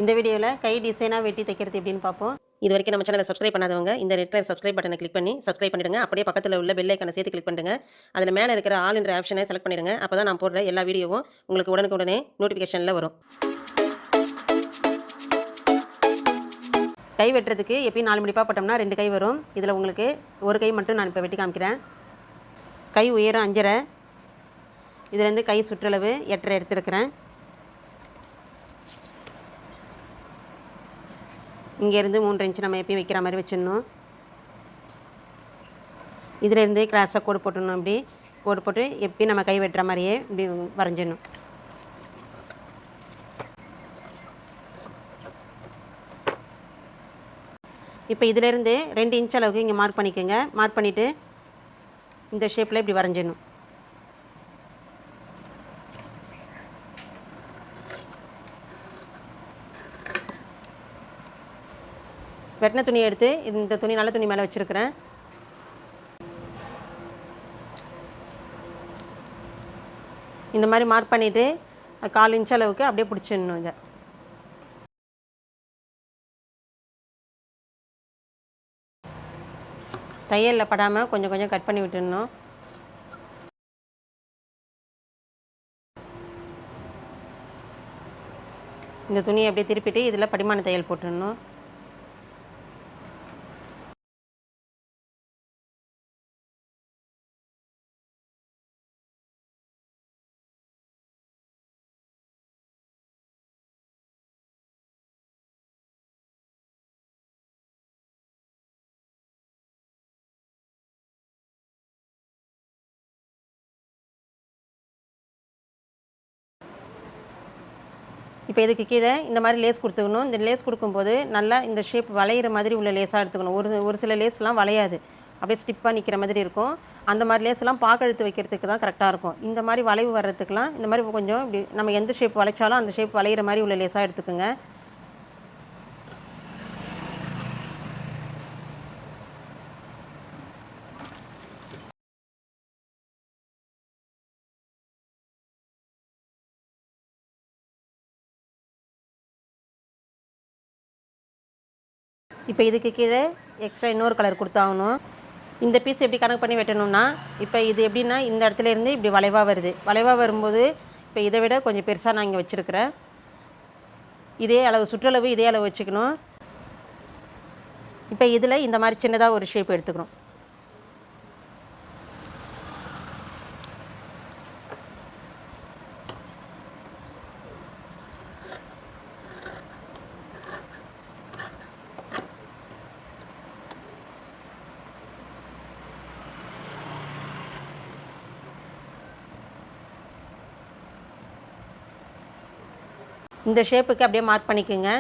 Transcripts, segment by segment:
இந்த வீடியோவில் கை டிசைனாக வெட்டி தைக்கிறது எப்படின்னு பார்ப்போம். இது வரைக்கும் நம்ம சேனலை சப்ஸ்கிரைப் பண்ணாதவங்க இந்த ரெட் கலர் சப்ஸ்கிரைப் பட்டனை கிளிக் பண்ணி சப்ஸ்கிரைப் பண்ணிடுங்க. அப்படியே பக்கத்தில் உள்ள பெல் ஐக்கானை சேர்த்து கிளிக் பண்ணுங்க. அதில் மேலே இருக்கிற ஆல் என்ற ஆப்ஷனை செலக்ட் பண்ணிடுங்க. அப்போ தான் நான் போடுற எல்லா வீடியோவும் உங்களுக்கு உடனுக்குடனே நோட்டிஃபிகேஷனில் வரும். கை வெட்டுறதுக்கு எப்பயும் 4 மடிப்பாக போட்டோம்னா 2 கை வரும். இதில் உங்களுக்கு ஒரு கை மட்டும் நான் இப்போ வெட்டி காமிக்கிறேன். கை உயரம் 5.5, இதுலேருந்து கை சுற்றளவு 8.5 எடுத்துருக்கிறேன். இங்கேருந்து 3 இன்ச்சு நம்ம எப்பயும் வைக்கிற மாதிரி வச்சிடணும். இதிலேருந்து கிராஸாக கோடு போட்டுடணும். இப்படி கோடு போட்டு எப்பயும் நம்ம கை வெட்டுற மாதிரியே இப்படி வரைஞ்சிடணும். இப்போ இதிலேருந்து 2 இன்ச் அளவுக்கு இங்கே மார்க் பண்ணிக்கோங்க. மார்க் பண்ணிவிட்டு இந்த ஷேப்பில் இப்படி வரைஞ்சிடணும். வெட்டின துணியை எடுத்து இந்த துணி நல்ல துணி மேலே வச்சுருக்கிறேன். இந்த மாதிரி மார்க் பண்ணிவிட்டு 1/4 இன்ச் அளவுக்கு அப்படியே பிடிச்சிடணும். இதை தையலில் படாமல் கொஞ்சம் கொஞ்சம் கட் பண்ணி விட்டுடணும். இந்த துணியை அப்படியே திருப்பிட்டு இதில் படிமான தையல் போட்டுடணும். இப்போ இதுக்கு கீழே இந்த மாதிரி லேஸ் கொடுத்துக்கணும். இந்த லேஸ் கொடுக்கும்போது நல்லா இந்த ஷேப் வளையிற மாதிரி உள்ள லேஸாக எடுத்துக்கணும். ஒரு சில லேஸ்லாம் வளையாது, அப்படியே ஸ்டிப்பாக நிற்கிற மாதிரி இருக்கும். அந்த மாதிரி லேஸ்லாம் பாக்கெழுத்து வைக்கிறதுக்கு தான் கரெக்டாக இருக்கும். இந்த மாதிரி வளைவு வர்றதுக்கெலாம் இந்த மாதிரி கொஞ்சம் இப்படி நம்ம எந்த ஷேப் வளைச்சாலும் அந்த ஷேப் வளையிற மாதிரி உள்ள லேஸாக எடுத்துக்கோங்க. இப்போ இதுக்கு கீழே எக்ஸ்ட்ரா இன்னொரு கலர் கொடுத்தாகணும். இந்த பீஸ் எப்படி கணக்கு பண்ணி வெட்டணும்னா, இப்போ இது எப்படின்னா இந்த இடத்துல இருந்து இப்படி வளைவாக வருது. வளைவாக வரும்போது இப்போ இதை விட கொஞ்சம் பெருசாக நான் இங்கே வச்சுருக்கிறேன். இதே அளவு சுற்றளவு இதே அளவு வச்சுக்கணும். இப்போ இதில் இந்த மாதிரி சின்னதாக ஒரு ஷேப் எடுத்துக்கிறோம். இந்த ஷேப்புக்கு அப்படியே மார்க் பண்ணிக்கோங்க.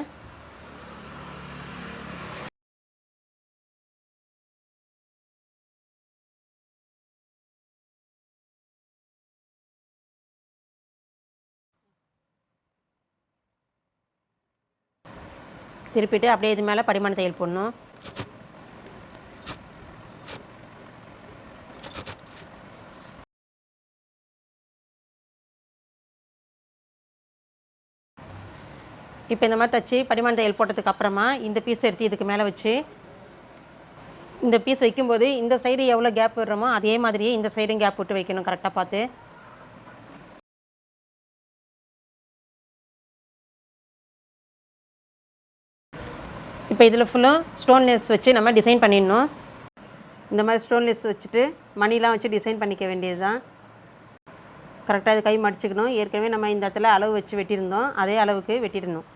திருப்பிட்டு அப்படியே இது மேலே படிமான தையல் போடணும். இப்போ இந்த மாதிரி தச்சு படிமான தையல் போட்டதுக்கு அப்புறமா இந்த பீஸ் எடுத்து இதுக்கு மேலே வச்சு இந்த பீஸ் வைக்கும்போது இந்த சைடு எவ்வளோ கேப் விடுறோமோ அதே மாதிரியே இந்த சைடும் கேப் விட்டு வைக்கணும் கரெக்டாக பார்த்து. இப்போ இதில் ஃபுல்லும் ஸ்டோன்லெஸ் வச்சு நம்ம டிசைன் பண்ணிடணும். இந்த மாதிரி ஸ்டோன்லெஸ் வச்சுட்டு மணிலாம் வச்சு டிசைன் பண்ணிக்க வேண்டியது தான். கரெக்டாக இது கை மடிச்சுக்கணும். ஏற்கனவே நம்ம இந்த இடத்துல அளவு வச்சு வெட்டியிருந்தோம், அதே அளவுக்கு வெட்டிடணும்.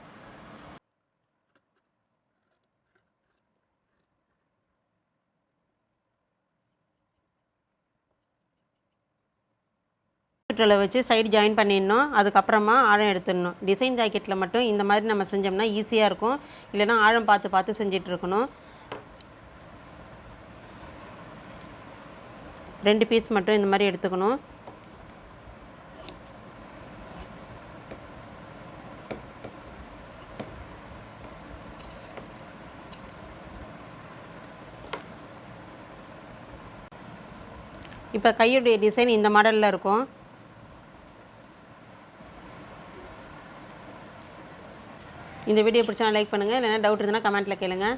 சுற்றளவு வச்சு சைடு ஜாயின் பண்ணிடணும். அதுக்கப்புறமா ஆழம் எடுத்துடணும். டிசைன் ஜாக்கெட்டில் மட்டும் இந்த மாதிரி நம்ம செஞ்சோம்னா ஈஸியாக இருக்கும். இல்லைனா ஆழம் பார்த்து பார்த்து செஞ்சிட்ருக்கணும். 2 பீஸ் மட்டும் இந்த மாதிரி எடுத்துக்கணும். இப்போ கையுடைய டிசைன் இந்த மாடலில் இருக்கும். இந்த வீடியோ பிடிச்சா லைக் பண்ணுங்கள், இல்லைனா டவுட் இருந்ததுன்னா கமெண்ட்டில் கேளுங்கள்.